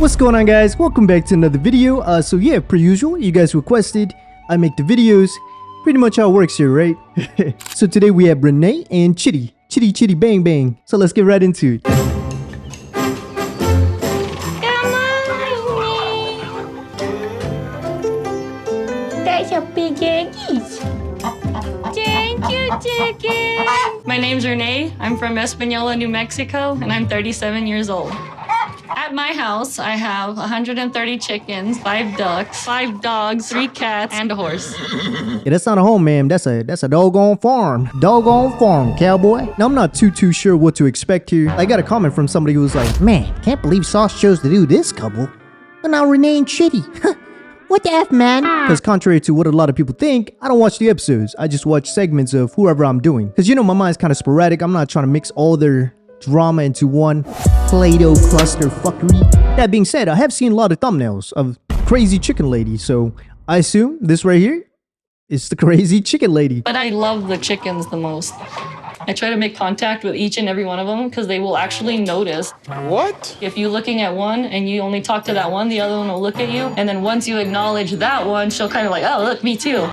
What's going on, guys? Welcome back to another video. So yeah, per usual, you guys requested I make the videos. Pretty much how it works here, right? So today we have Renee and Chidi. Chidi bang bang. So let's get right into it. That's a big eggies. Thank you, chicken. My name's Renee. I'm from Española, New Mexico, and I'm 37 years old. At my house, I have 130 chickens, 5 ducks, 5 dogs, 3 cats, and a horse. Yeah, that's not a home, ma'am. That's a doggone farm. Doggone farm, cowboy. Now, I'm not too sure what to expect here. I got a comment from somebody who was like, man, can't believe Sauce chose to do this couple. But now Renee and Chidi. What the F, man? Because contrary to what a lot of people think, I don't watch the episodes. I just watch segments of whoever I'm doing. Because, you know, my mind's kind of sporadic. I'm not trying to mix all their drama into one Play-Doh cluster fuckery. That being said, I have seen a lot of thumbnails of crazy chicken lady, so I assume this right here is the crazy chicken lady. But I love the chickens the most. I try to make contact with each and every one of them because they will actually notice. What? If you're looking at one and you only talk to that one, the other one will look at you. And then once you acknowledge that one, she'll kind of like, oh, look, me too.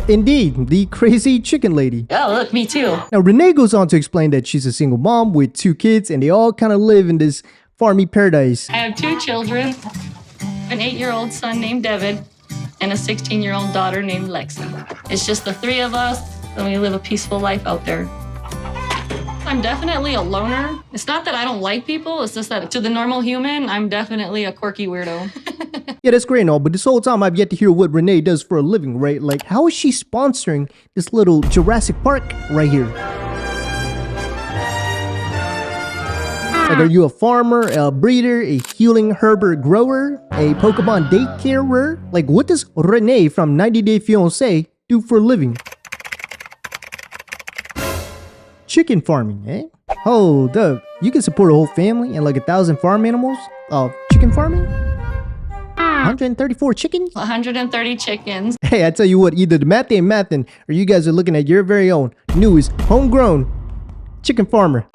Indeed, the crazy chicken lady. Oh, look, me too. Now, Renee goes on to explain that she's a single mom with 2 kids and they all kind of live in this farmy paradise. I have 2 children, an 8-year-old son named David, and a 16-year-old daughter named Lexi. It's just the 3 of us, and we live a peaceful life out there. I'm definitely a loner. It's not that I don't like people, it's just that to the normal human, I'm definitely a quirky weirdo. Yeah, that's great and all, but this whole time I've yet to hear what Renee does for a living, right? Like, how is she sponsoring this little Jurassic Park right here? Like, are you a farmer, a breeder, a healing herb grower, a Pokemon daycarer? Like, what does Renee from 90 Day Fiancé do for a living? Chicken farming, eh? Hold up. You can support a whole family and like 1,000 farm animals? Chicken farming? 134 chickens? 130 chickens. Hey, I tell you what, either the math ain't mathin', or you guys are looking at your very own newest homegrown chicken farmer.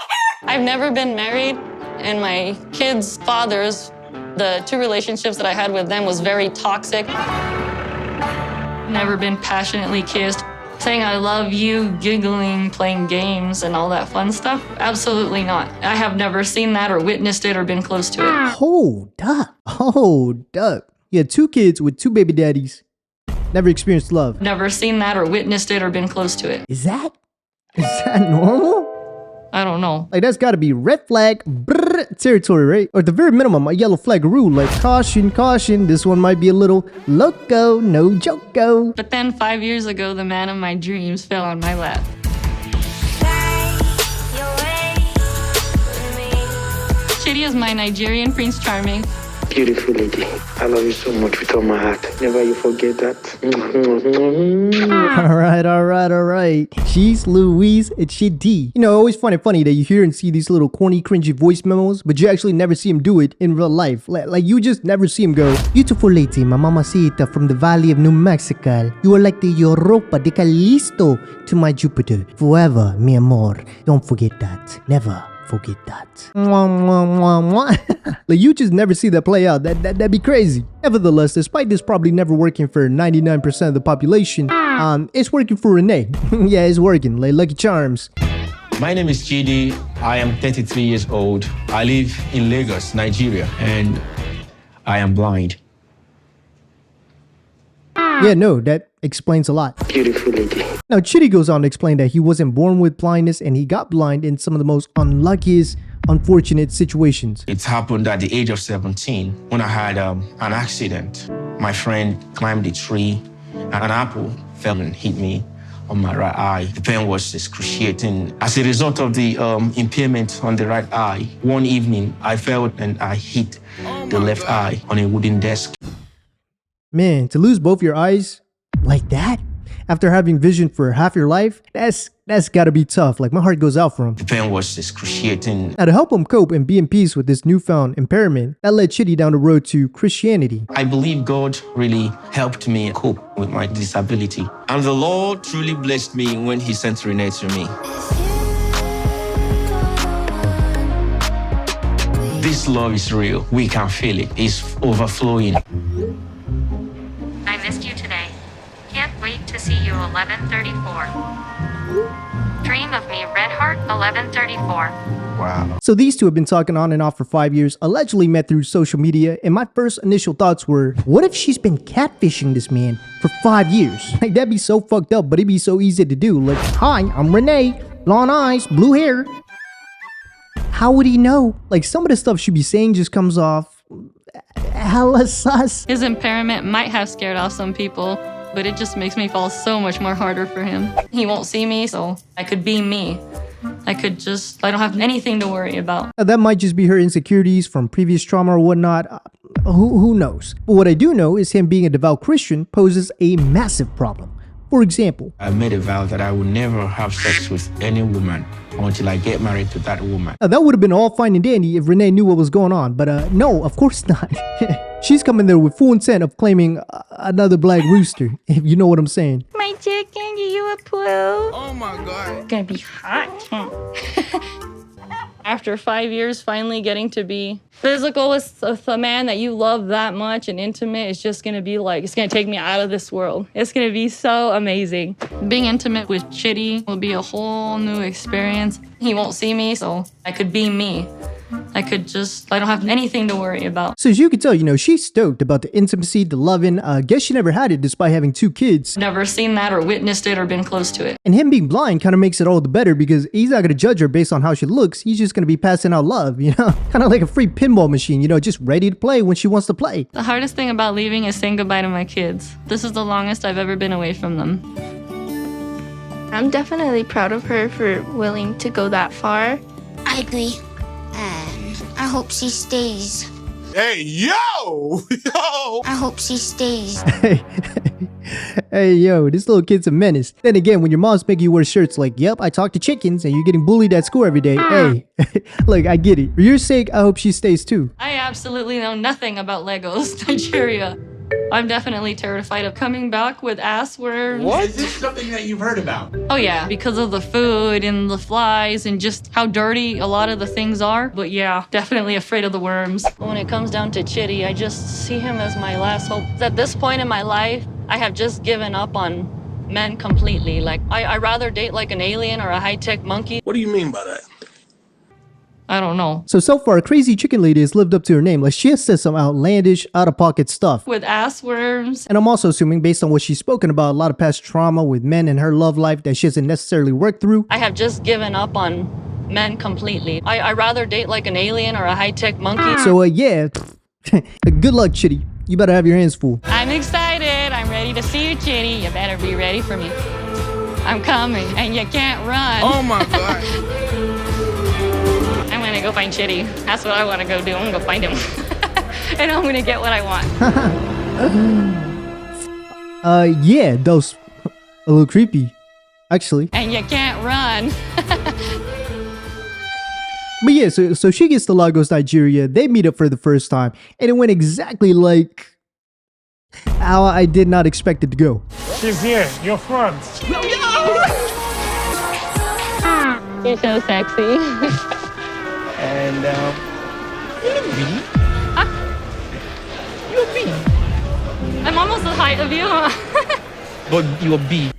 I've never been married, and my kids' fathers, the 2 relationships that I had with them was very toxic. Never been passionately kissed. Saying I love you, giggling, playing games, and all that fun stuff? Absolutely not. I have never seen that or witnessed it or been close to it. Hold up. You had 2 kids with 2 baby daddies. Never experienced love. Never seen that or witnessed it or been close to it. Is that normal? I don't know. Like, that's gotta be red flag territory, right? Or at the very minimum, a yellow flag rule, like caution, this one might be a little loco, no joko. But then 5 years ago, the man of my dreams fell on my lap. Chidi is my Nigerian Prince Charming. Beautiful lady. I love you so much with all my heart. Never you forget that. All right. She's Louise Chidi. You know, always funny that you hear and see these little corny, cringy voice memos, but you actually never see him do it in real life. Like you just never see him go, beautiful lady, my mamacita from the valley of New Mexico. You are like the Europa de Calisto to my Jupiter. Forever, mi amor. Don't forget that. Never forget that. Like, you just never see that play out. That'd be crazy. Nevertheless, despite this probably never working for 99% of the population, it's working for Renee. Yeah, it's working. Like Lucky Charms. My name is Chidi. I am 33 years old. I live in Lagos, Nigeria, and I am blind. Yeah, no, that explains a lot. Beautiful lady. Now, Chidi goes on to explain that he wasn't born with blindness and he got blind in some of the most unluckiest, unfortunate situations. It happened at the age of 17 when I had an accident. My friend climbed a tree and an apple fell and hit me on my right eye. The pain was excruciating. As a result of the impairment on the right eye, one evening I fell and I hit the left eye on a wooden desk. Man, to lose both your eyes like that after having vision for half your life, that's gotta be tough. Like, my heart goes out for him. The pain was excruciating. Now, to help him cope and be in peace with this newfound impairment, that led Chidi down the road to Christianity. I believe God really helped me cope with my disability. And the Lord truly blessed me when He sent Renee to me. This love is real. We can feel it. It's overflowing. I missed you today. Can't wait to see you 11:34. Dream of me, Red Heart, 11:34. Wow. So these two have been talking on and off for 5 years, allegedly met through social media, and my first initial thoughts were, what if she's been catfishing this man for 5 years? Like, that'd be so fucked up, but it'd be so easy to do. Like, hi, I'm Renee, blonde eyes, blue hair. How would he know? Like, some of the stuff she'd be saying just comes off hella sus. His impairment might have scared off some people, but it just makes me fall so much more harder for him. He won't see me, so I could be me. I don't have anything to worry about. That might just be her insecurities from previous trauma or whatnot. Who knows? But what I do know is him being a devout Christian poses a massive problem. For example, I made a vow that I would never have sex with any woman until I get married to that woman. that would have been all fine and dandy if Renee knew what was going on, but no, of course not. She's coming there with full intent of claiming another black rooster, if you know what I'm saying. My chicken, you a poo? Oh my God. It's gonna be hot. After 5 years, finally getting to be physical with a man that you love that much and intimate is just gonna be like, it's gonna take me out of this world. It's gonna be so amazing. Being intimate with Chidi will be a whole new experience. He won't see me, so I could be me. I don't have anything to worry about. So as you can tell, she's stoked about the intimacy, the loving. Guess she never had it despite having 2 kids. Never seen that or witnessed it or been close to it. And him being blind kind of makes it all the better because he's not going to judge her based on how she looks. He's just going to be passing out love, Kind of like a free pinball machine, just ready to play when she wants to play. The hardest thing about leaving is saying goodbye to my kids. This is the longest I've ever been away from them. I'm definitely proud of her for willing to go that far. I agree. I hope she stays. Hey, yo! Yo! I hope she stays. Hey, yo, this little kid's a menace. Then again, when your mom's making you wear shirts like, yep, I talk to chickens, and you're getting bullied at school every day, hey, look, I get it. For your sake, I hope she stays too. I absolutely know nothing about Legos, Nigeria. I'm definitely terrified of coming back with ass worms. What? Is this something that you've heard about? Oh yeah, because of the food and the flies and just how dirty a lot of the things are. But yeah, definitely afraid of the worms. When it comes down to Chidi, I just see him as my last hope. At this point in my life, I have just given up on men completely. Like, I'd rather date like an alien or a high-tech monkey. What do you mean by that? I don't know. So far, Crazy Chicken Lady has lived up to her name. Like, she has said some outlandish, out-of-pocket stuff. With ass worms. And I'm also assuming, based on what she's spoken about, a lot of past trauma with men in her love life that she hasn't necessarily worked through. I have just given up on men completely. I'd rather date like an alien or a high-tech monkey. So, yeah, good luck, Chidi. You better have your hands full. I'm excited. I'm ready to see you, Chidi. You better be ready for me. I'm coming, and you can't run. Oh my God. I'm gonna go find Chidi. That's what I want to go do. I'm gonna go find him. And I'm gonna get what I want. Yeah, that was a little creepy, actually. And you can't run. But yeah, so she gets to Lagos, Nigeria. They meet up for the first time, and it went exactly like how I did not expect it to go. She's here, your friend. You're so sexy. And you look big. Huh? You look big. I'm almost the height of you, huh? But you're big.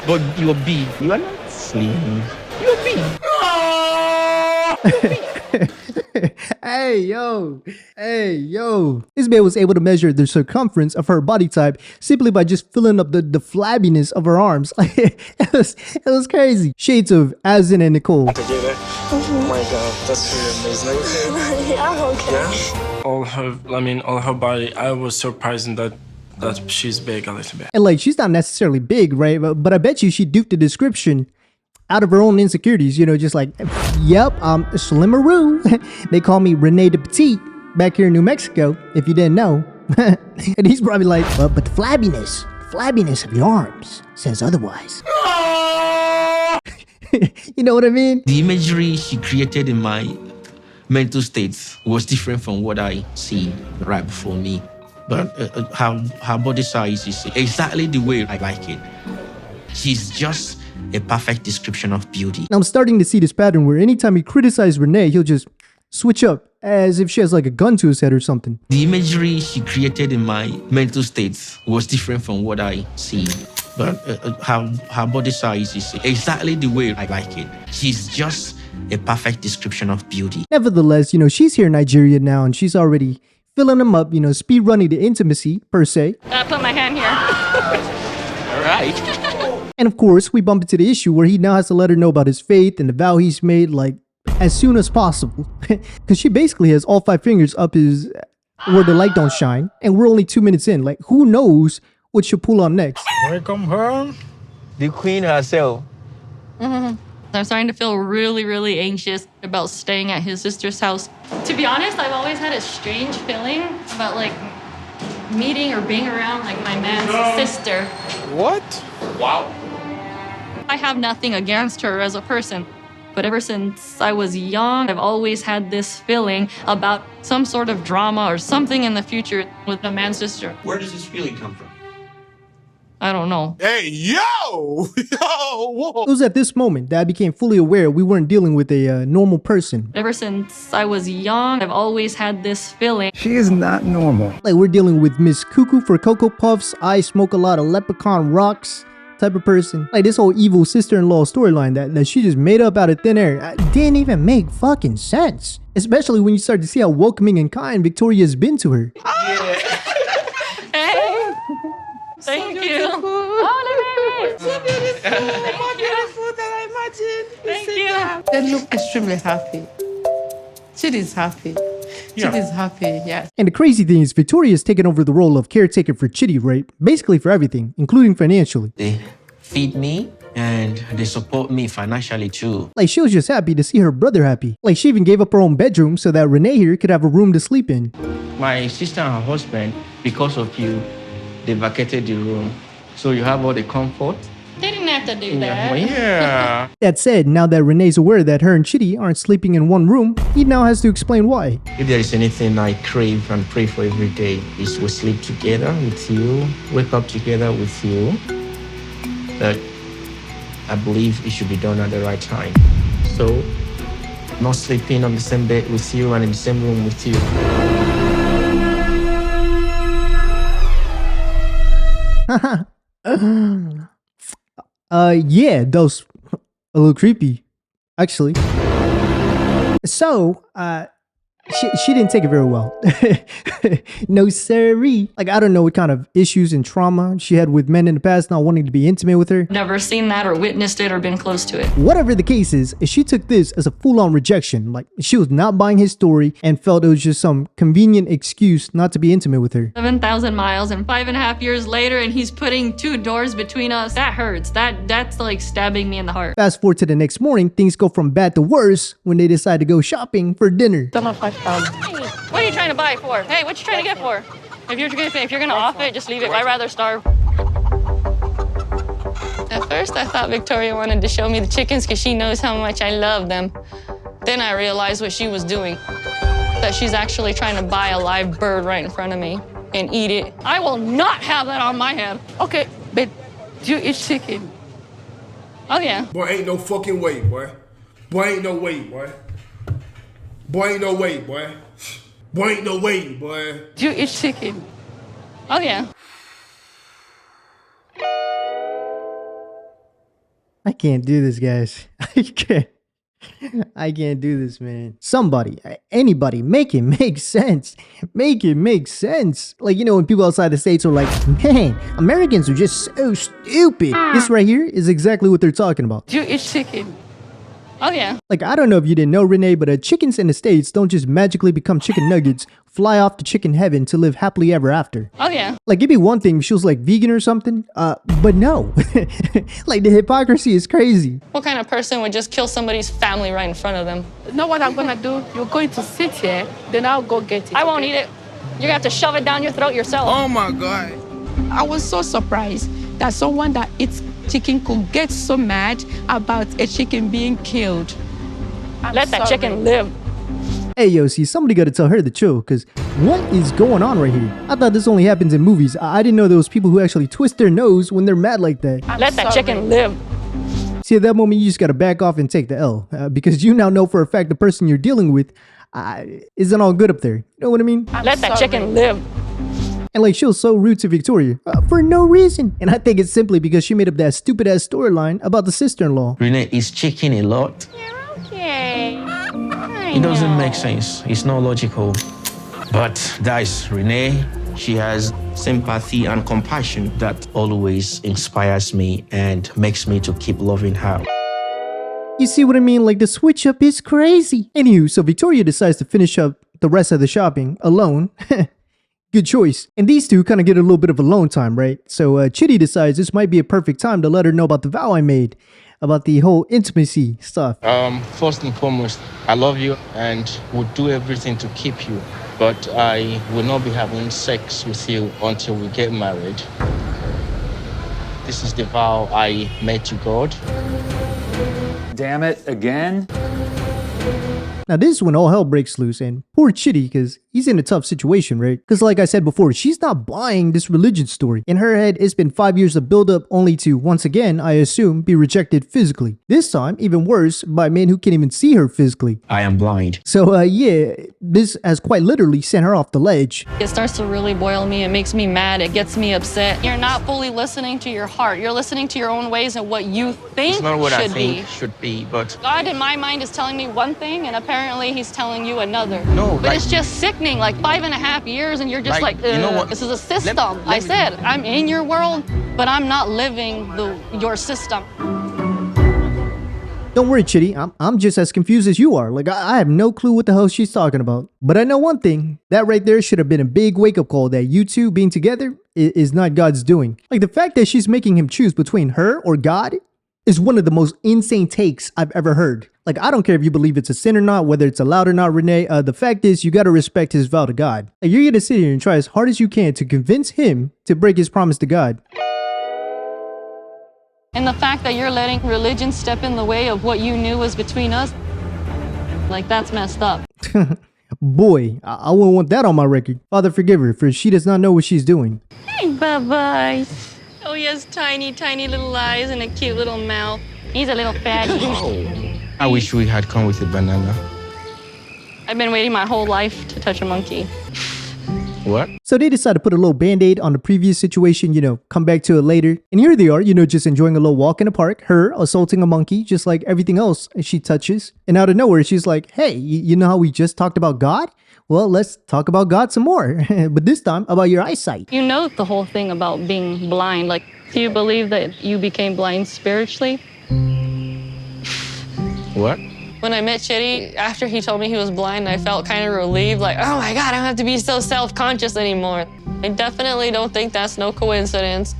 But you're big. You are not slim. You're big. Hey, yo. This man was able to measure the circumference of her body type simply by just filling up the flabbiness of her arms. it was crazy. Shades of Azin and Nicole. Together. Oh my God, that's really amazing. Yeah, okay. Yeah? All her body, I was surprised that she's big a little bit. And like, she's not necessarily big, right? But I bet you she duped the description out of her own insecurities, just like, yep, I'm Slimaroo. They call me Renee the Petite back here in New Mexico, if you didn't know. And he's probably like, well, but the flabbiness of your arms says otherwise. You know what I mean? The imagery she created in my mental states was different from what I see right before me. but her body size is exactly the way I like it. She's just a perfect description of beauty. Now I'm starting to see this pattern where anytime he criticizes Renee, he'll just switch up as if she has like a gun to his head or something. The imagery she created in my mental state was different from what I see. But her body size is exactly the way I like it. She's just a perfect description of beauty. Nevertheless, she's here in Nigeria now and she's already filling him up, speed running the intimacy, per se. I put my hand here. All right. And of course, we bump into the issue where he now has to let her know about his faith and the vow he's made, like, as soon as possible. Because she basically has all 5 fingers up his, where the light don't shine. And we're only 2 minutes in. Like, who knows what she'll pull on next? Welcome home. The queen herself. I'm starting to feel really, really anxious about staying at his sister's house. To be honest, I've always had a strange feeling about like meeting or being around like my man's sister. What? Wow. I have nothing against her as a person, but ever since I was young, I've always had this feeling about some sort of drama or something in the future with the man's sister. Where does this feeling come from? I don't know. Hey, yo! Whoa. It was at this moment that I became fully aware we weren't dealing with a normal person. Ever since I was young, I've always had this feeling. She is not normal. Like, we're dealing with Miss Cuckoo for Cocoa Puffs, I smoke a lot of leprechaun rocks type of person. Like, this whole evil sister-in-law storyline that she just made up out of thin air didn't even make fucking sense. Especially when you start to see how welcoming and kind Victoria's been to her. Hey! Thank you. Oh, baby. So beautiful. More beautiful than I imagined. Thank you. They look extremely happy. Chidi's happy. Chidi's happy, yes. And the crazy thing is, Victoria's taken over the role of caretaker for Chidi, right? Basically for everything, including financially. They feed me and they support me financially too. Like, she was just happy to see her brother happy. Like, she even gave up her own bedroom so that Renee here could have a room to sleep in. My sister and her husband, because of you, they vacated the room. So you have all the comfort. They didn't have to do that. Yeah. That said, now that Renee's aware that her and Chidi aren't sleeping in one room, he now has to explain why. If there is anything I crave and pray for every day, is we sleep together with you, wake up together with you. But I believe it should be done at the right time. So, not sleeping on the same bed with you and in the same room with you. Yeah, that was a little creepy, actually. So, she didn't take it very well. No siree. Like, I don't know what kind of issues and trauma she had with men in the past not wanting to be intimate with her. Never seen that or witnessed it or been close to it. Whatever the case is, she took this as a full-on rejection. Like, she was not buying his story and felt it was just some convenient excuse not to be intimate with her. 7,000 miles and 5.5 years later, and he's putting 2 doors between us. That hurts. That's like stabbing me in the heart. Fast forward to the next morning, things go from bad to worse when they decide to go shopping for dinner. What are you trying to buy for? Hey, what you trying to get for? If you're gonna off it, just leave it. I'd rather starve. At first, I thought Victoria wanted to show me the chickens because she knows how much I love them. Then I realized what she was doing. That she's actually trying to buy a live bird right in front of me and eat it. I will not have that on my head. Okay, but do you eat chicken? Oh, yeah. Boy, ain't no fucking way, boy. Boy, ain't no way, boy. Boy, ain't no way, boy. Boy, ain't no way, boy. Do you eat chicken? Oh, yeah. I can't do this, guys. I can't do this, man. Somebody, anybody, make it make sense. Make it make sense. Like, when people outside the States are like, man, Americans are just so stupid. This right here is exactly what they're talking about. Do you eat chicken? Oh, yeah. Like, I don't know if you didn't know, Renee, but chickens in the States don't just magically become chicken nuggets, fly off to chicken heaven to live happily ever after. Oh, yeah. Like, it'd be one thing if she was like vegan or something, but no. Like, the hypocrisy is crazy. What kind of person would just kill somebody's family right in front of them? You know what I'm gonna do? You're going to sit here, then I'll go get it. I won't eat it. You're gonna have to shove it down your throat yourself. Oh my God. I was so surprised that someone that eats chicken could get so mad about a chicken being killed. Let that chicken live. Hey, yo, see, somebody gotta tell her to chill, because What is going on right here? I thought this only happens in movies. I didn't know there was people who actually twist their nose when they're mad like that. Let that chicken live. See, at that moment, you just gotta back off and take the L. Because you now know for a fact the person you're dealing with isn't all good up there. You know what I mean? Let that chicken live. And like, she was so rude to Victoria for no reason. And I think it's simply because she made up that stupid ass storyline about the sister-in-law. Renee is chicken a lot. You're okay. It doesn't make sense. It's not logical. But guys, Renee, she has sympathy and compassion that always inspires me and makes me to keep loving her. You see what I mean? Like, the switch up is crazy. Anywho, so Victoria decides to finish up the rest of the shopping alone. Good choice. And these two kind of get a little bit of alone time, right? So Chidi decides this might be a perfect time to let her know about the vow I made, about the whole intimacy stuff. First and foremost, I love you and would do everything to keep you. But I will not be having sex with you until we get married. This is the vow I made to God. Damn it, again? Now this is when all hell breaks loose, and poor Chidi, because he's in a tough situation, right? Because like I said before, she's not buying this religion story. In her head, it's been 5 years of build-up only to, once again, I assume, be rejected physically. This time, even worse, by men who can't even see her physically. I am blind. So yeah, this has quite literally sent her off the ledge. It starts to really boil me. It makes me mad. It gets me upset. You're not fully listening to your heart. You're listening to your own ways and what you think It's not what I should think be. should be, but God in my mind is telling me one thing, and apparently he's telling you another. No, but like- it's just sickening, like 5.5 years, and you're just like, you know what? This is a system. Let I me- said, I'm in your world, but I'm not living your system. Don't worry, Chidi, I'm just as confused as you are. Like, I have no clue what the hell she's talking about. But I know one thing, that right there should have been a big wake-up call that you two being together is not God's doing. Like, the fact that she's making him choose between her or God is one of the most insane takes I've ever heard. Like, I don't care if you believe it's a sin or not, whether it's allowed or not, Renee. The fact is, you gotta respect his vow to God. Like, you're gonna sit here and try as hard as you can to convince him to break his promise to God. And the fact that you're letting religion step in the way of what you knew was between us, like, that's messed up. Boy, I wouldn't want that on my record. Father, forgive her, for she does not know what she's doing. Hey, bye-bye. Oh, he has tiny, tiny little eyes and a cute little mouth. He's a little fatty. I wish we had come with a banana. I've been waiting my whole life to touch a monkey. What? So they decide to put a little band-aid on the previous situation, you know, come back to it later. And here they are, you know, just enjoying a little walk in the park, her assaulting a monkey just like everything else she touches. And out of nowhere, she's like, hey, you know how we just talked about God? Well, let's talk about God some more, but this time about your eyesight. You know the whole thing about being blind. Like, do you believe that you became blind spiritually? What? When I met Chidi, after he told me he was blind, I felt kind of relieved, like, oh my God, I don't have to be so self-conscious anymore. I definitely don't think that's no coincidence.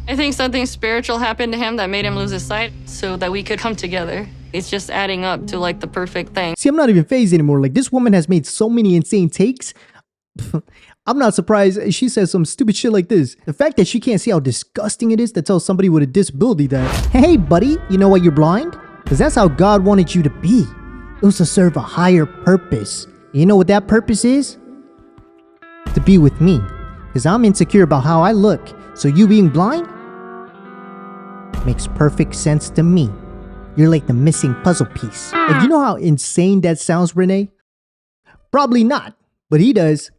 I think something spiritual happened to him that made him lose his sight so that we could come together. It's just adding up to like the perfect thing. See, I'm not even phased anymore. Like, this woman has made so many insane takes. I'm not surprised she says some stupid shit like this. The fact that she can't see how disgusting it is to tell somebody with a disability that, hey buddy, you know why you're blind? Because that's how God wanted you to be. It was to serve a higher purpose. You know what that purpose is? To be with me. Because I'm insecure about how I look. So you being blind makes perfect sense to me. You're like the missing puzzle piece. Like, you know how insane that sounds, Renee? Probably not, but he does.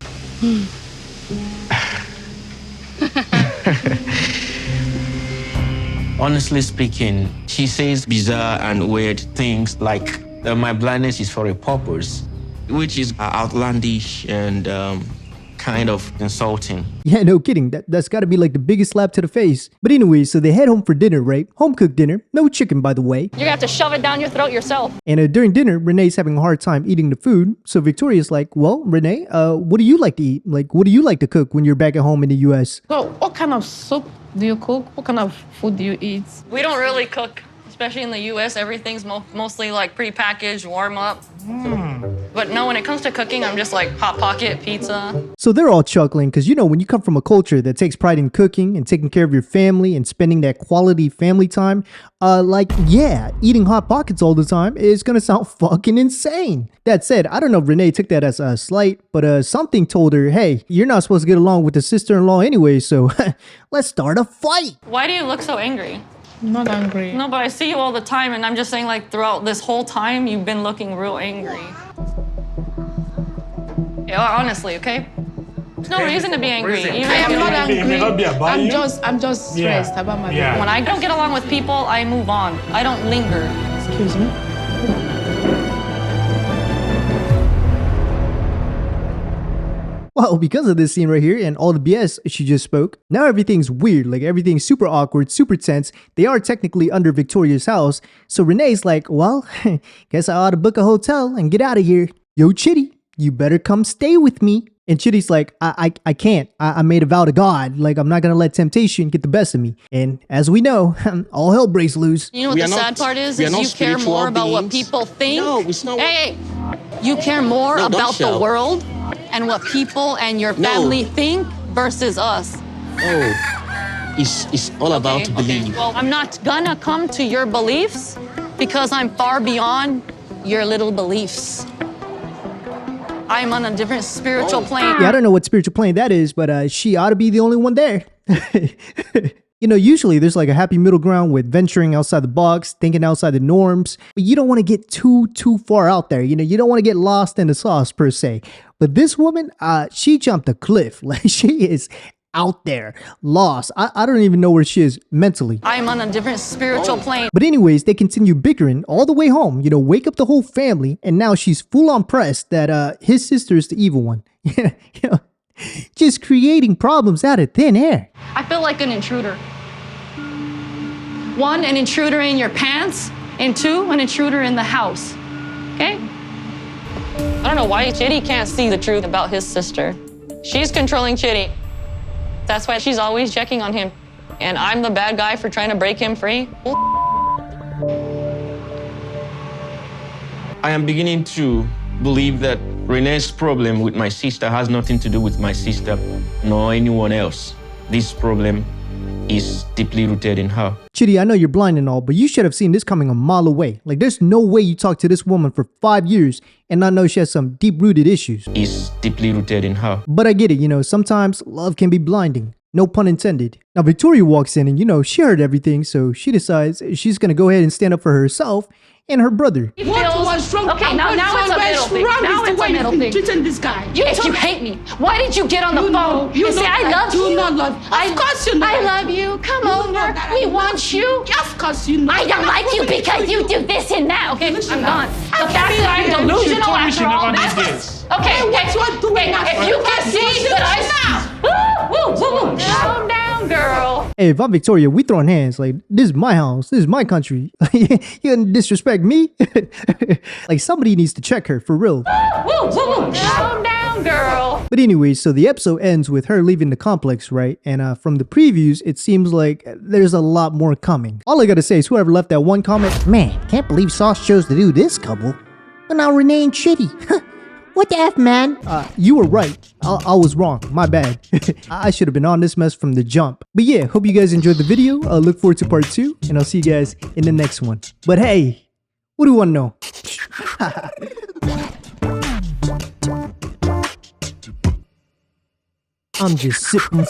Honestly speaking, she says bizarre and weird things like my blindness is for a purpose, which is outlandish and kind of insulting. Yeah, no kidding. That's gotta be like the biggest slap to the face. But anyway, so they head home for dinner, right? Home cooked dinner. No chicken, by the way. You're gonna have to shove it down your throat yourself. And during dinner, Renee's having a hard time eating the food. So Victoria's like, well, Renee, what do you like to eat? Like, what do you like to cook when you're back at home in the US? So what kind of soup do you cook? What kind of food do you eat? We don't really cook, especially in the US. Everything's mostly like prepackaged, warm up. But no, when it comes to cooking, I'm just like Hot Pocket, pizza. So they're all chuckling because, you know, when you come from a culture that takes pride in cooking and taking care of your family and spending that quality family time, like, yeah, eating Hot Pockets all the time is gonna sound fucking insane. That said, I don't know if Renee took that as a slight, but something told her, hey, you're not supposed to get along with the sister-in-law anyway, so let's start a fight. Why do you look so angry? I'm not angry. No, but I see you all the time, and I'm just saying, like, throughout this whole time, you've been looking real angry. Yeah, honestly, okay? There's no reason to be angry. I am not angry. I'm just stressed about my When I don't get along with people, I move on. I don't linger. Excuse me? Well, because of this scene right here and all the BS she just spoke, now everything's weird, like everything's super awkward, super tense. They are technically under Victoria's house, so Renee's like, well, guess I ought to book a hotel and get out of here. Yo, Chidi, you better come stay with me. And Chidi's like, I can't. I made a vow to God. Like, I'm not going to let temptation get the best of me. And as we know, all hell breaks loose. You know what the sad part is you care more about what people think. No, it's not. Hey, you care more about the world and what people and your family think versus us. Oh, it's all about belief. Well, I'm not gonna come to your beliefs because I'm far beyond your little beliefs. I'm on a different spiritual plane. Yeah, I don't know what spiritual plane that is, but she ought to be the only one there. You know, usually there's like a happy middle ground with venturing outside the box, thinking outside the norms, but you don't want to get too far out there. You know, you don't want to get lost in the sauce per se. But this woman, she jumped a cliff. Like, she is out there, lost. I don't even know where she is mentally. I'm on a different spiritual plane. But anyways, they continue bickering all the way home, you know, wake up the whole family, and now she's full on pressed that his sister is the evil one. You know, just creating problems out of thin air. I feel like an intruder. One, an intruder in your pants, and two, an intruder in the house. Okay? I don't know why Chidi can't see the truth about his sister. She's controlling Chidi. That's why she's always checking on him. And I'm the bad guy for trying to break him free. I am beginning to believe that Renee's problem with my sister has nothing to do with my sister nor anyone else. This problem is deeply rooted in her. Chidi, I know you're blind and all, but you should have seen this coming a mile away. Like, there's no way you talk to this woman for 5 years and not know she has some deep-rooted issues. It's deeply rooted in her. But I get it, you know, sometimes love can be blinding. No pun intended. Now, Victoria walks in and, you know, she heard everything, so she decides she's gonna go ahead and stand up for herself and her brother. What was wrong? Okay, now it's a middle thing. Now it's a middle thing. Treating this guy. If you hate me, why did you get on the phone and say I love you? Not love. Of course you know. I love you. Come over. We want you. Of course you know. I don't like you because you do this and that. Okay, I'm gone. The fact that I'm delusional after all this. Okay, if you can see that I'm calm down, girl. Hey, if I'm Victoria, we throwing hands. Like, this is my house. This is my country. You gonna disrespect me? Like, somebody needs to check her, for real. Calm down, girl. But anyway, so the episode ends with her leaving the complex, right? And from the previews, it seems like there's a lot more coming. All I gotta say is whoever left that one comment, man, can't believe Sauce chose to do this couple. But now Renee and Chidi. What the F, man? You were right. I was wrong. My bad. I should have been on this mess from the jump. But yeah, hope you guys enjoyed the video. Look forward to part 2, and I'll see you guys in the next one. But hey, what do you want to know? I'm just sipping.